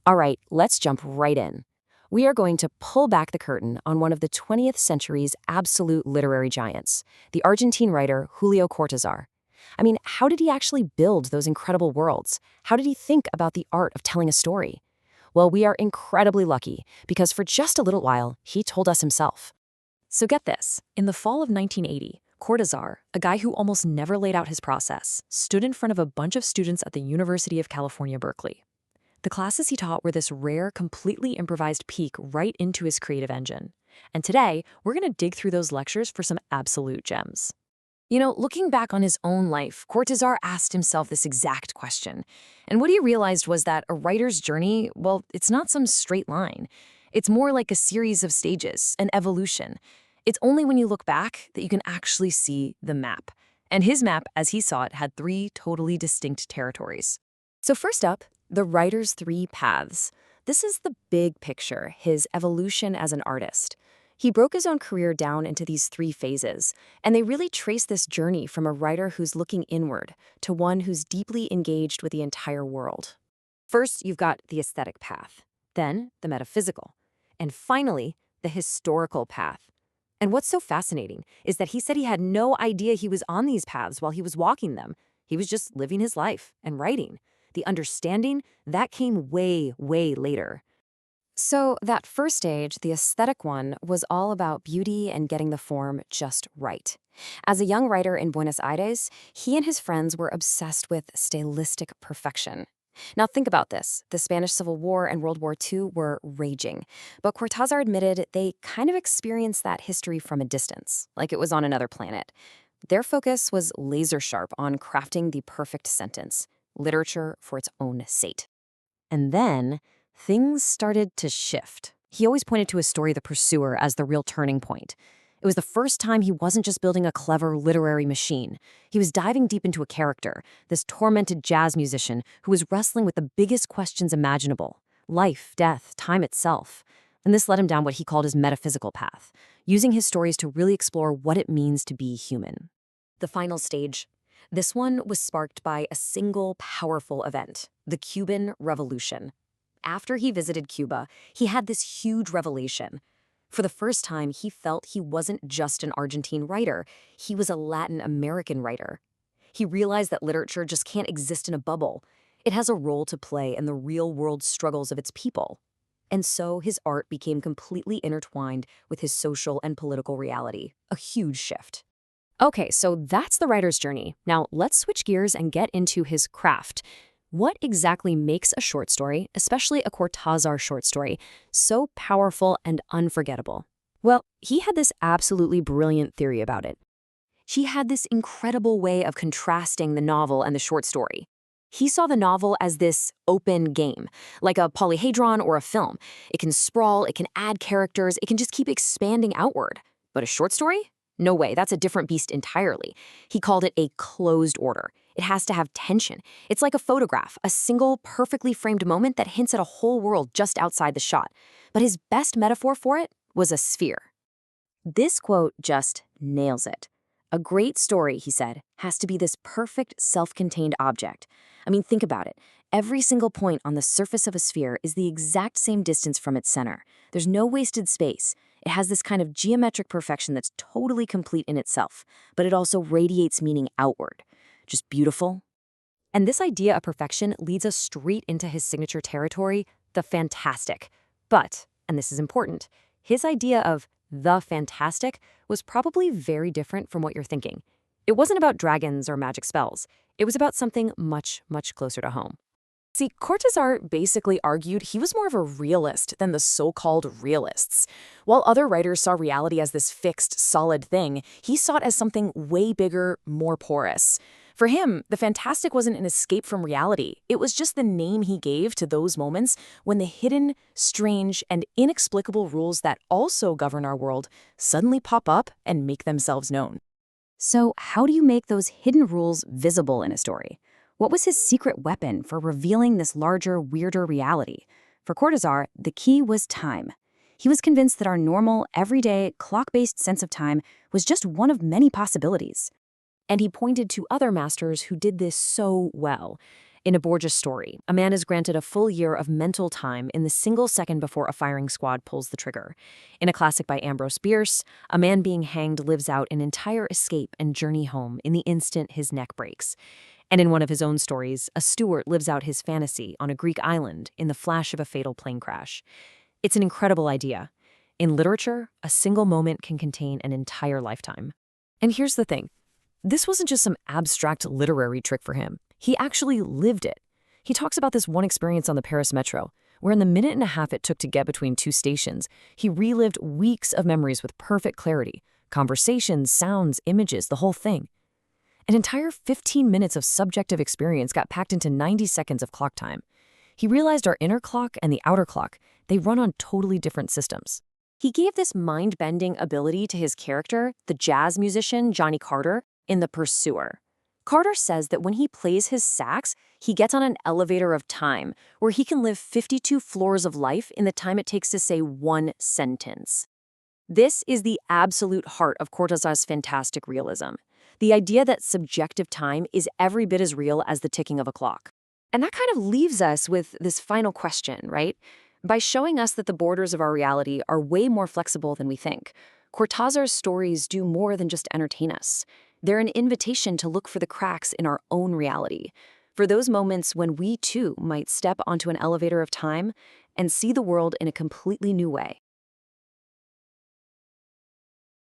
All right, let's jump right in. We are going to pull back the curtain on one of the 20th century's absolute literary giants, the Argentine writer Julio Cortázar. I mean, how did he actually build those incredible worlds? How did he think about the art of telling a story? Well, we are incredibly lucky because for just a little while, he told us himself. So get this, in the fall of 1980, Cortázar, a guy who almost never laid out his process, stood in front of a bunch of students at the University of California, Berkeley. The classes he taught were this rare, completely improvised peek right into his creative engine. And today, we're going to dig through those lectures for some absolute gems. You know, looking back on his own life, Cortázar asked himself this exact question. And what he realized was that a writer's journey, well, it's not some straight line. It's more like a series of stages, an evolution. It's only when you look back that you can actually see the map. And his map, as he saw it, had three totally distinct territories. So first up, the writer's three paths. This is the big picture, his evolution as an artist. He broke his own career down into these three phases, and they really trace this journey from a writer who's looking inward to one who's deeply engaged with the entire world. First, you've got the aesthetic path, then the metaphysical, and finally, the historical path. And what's so fascinating is that he said he had no idea he was on these paths while he was walking them. He was just living his life and writing. The understanding, that came way, way later. So that first stage, the aesthetic one, was all about beauty and getting the form just right. As a young writer in Buenos Aires, he and his friends were obsessed with stylistic perfection. Now think about this. The Spanish Civil War and World War II were raging, but Cortázar admitted they kind of experienced that history from a distance, like it was on another planet. Their focus was laser sharp on crafting the perfect sentence, literature for its own sake. And then things started to shift. He always pointed to his story, The Pursuer, as the real turning point. It was the first time he wasn't just building a clever literary machine. He was diving deep into a character, this tormented jazz musician who was wrestling with the biggest questions imaginable: life, death, time itself. And this led him down what he called his metaphysical path, using his stories to really explore what it means to be human. The final stage. This one was sparked by a single powerful event, the Cuban Revolution. After he visited Cuba, he had this huge revelation. For the first time, he felt he wasn't just an Argentine writer, he was a Latin American writer. He realized that literature just can't exist in a bubble. It has a role to play in the real-world struggles of its people. And so his art became completely intertwined with his social and political reality, a huge shift. Okay, so that's the writer's journey. Now let's switch gears and get into his craft. What exactly makes a short story, especially a Cortázar short story, so powerful and unforgettable? Well, he had this absolutely brilliant theory about it. He had this incredible way of contrasting the novel and the short story. He saw the novel as this open game, like a polyhedron or a film. It can sprawl, it can add characters, it can just keep expanding outward. But a short story? No way, that's a different beast entirely. He called it a closed order. It has to have tension. It's like a photograph, a single, perfectly framed moment that hints at a whole world just outside the shot. But his best metaphor for it was a sphere. This quote just nails it. A great story, he said, has to be this perfect, self-contained object. I mean, think about it. Every single point on the surface of a sphere is the exact same distance from its center. There's no wasted space. It has this kind of geometric perfection that's totally complete in itself, but it also radiates meaning outward. Just beautiful. And this idea of perfection leads us straight into his signature territory, the fantastic. But, and this is important, his idea of the fantastic was probably very different from what you're thinking. It wasn't about dragons or magic spells. It was about something much, much closer to home. See, Cortázar basically argued he was more of a realist than the so-called realists. While other writers saw reality as this fixed, solid thing, he saw it as something way bigger, more porous. For him, the fantastic wasn't an escape from reality. It was just the name he gave to those moments when the hidden, strange, and inexplicable rules that also govern our world suddenly pop up and make themselves known. So how do you make those hidden rules visible in a story? What was his secret weapon for revealing this larger, weirder reality? For Cortázar, the key was time. He was convinced that our normal, everyday, clock-based sense of time was just one of many possibilities. And he pointed to other masters who did this so well. In a Borges story, a man is granted a full year of mental time in the single second before a firing squad pulls the trigger. In a classic by Ambrose Bierce, a man being hanged lives out an entire escape and journey home in the instant his neck breaks. And in one of his own stories, a steward lives out his fantasy on a Greek island in the flash of a fatal plane crash. It's an incredible idea. In literature, a single moment can contain an entire lifetime. And here's the thing. This wasn't just some abstract literary trick for him. He actually lived it. He talks about this one experience on the Paris metro, where in the minute and a half it took to get between two stations, he relived weeks of memories with perfect clarity. Conversations, sounds, images, the whole thing. An entire 15 minutes of subjective experience got packed into 90 seconds of clock time. He realized our inner clock and the outer clock, they run on totally different systems. He gave this mind-bending ability to his character, the jazz musician Johnny Carter, in The Pursuer. Carter says that when he plays his sax, he gets on an elevator of time where he can live 52 floors of life in the time it takes to say one sentence. This is the absolute heart of Cortázar's fantastic realism. The idea that subjective time is every bit as real as the ticking of a clock. And that kind of leaves us with this final question, right? By showing us that the borders of our reality are way more flexible than we think, Cortázar's stories do more than just entertain us. They're an invitation to look for the cracks in our own reality, for those moments when we too might step onto an elevator of time and see the world in a completely new way.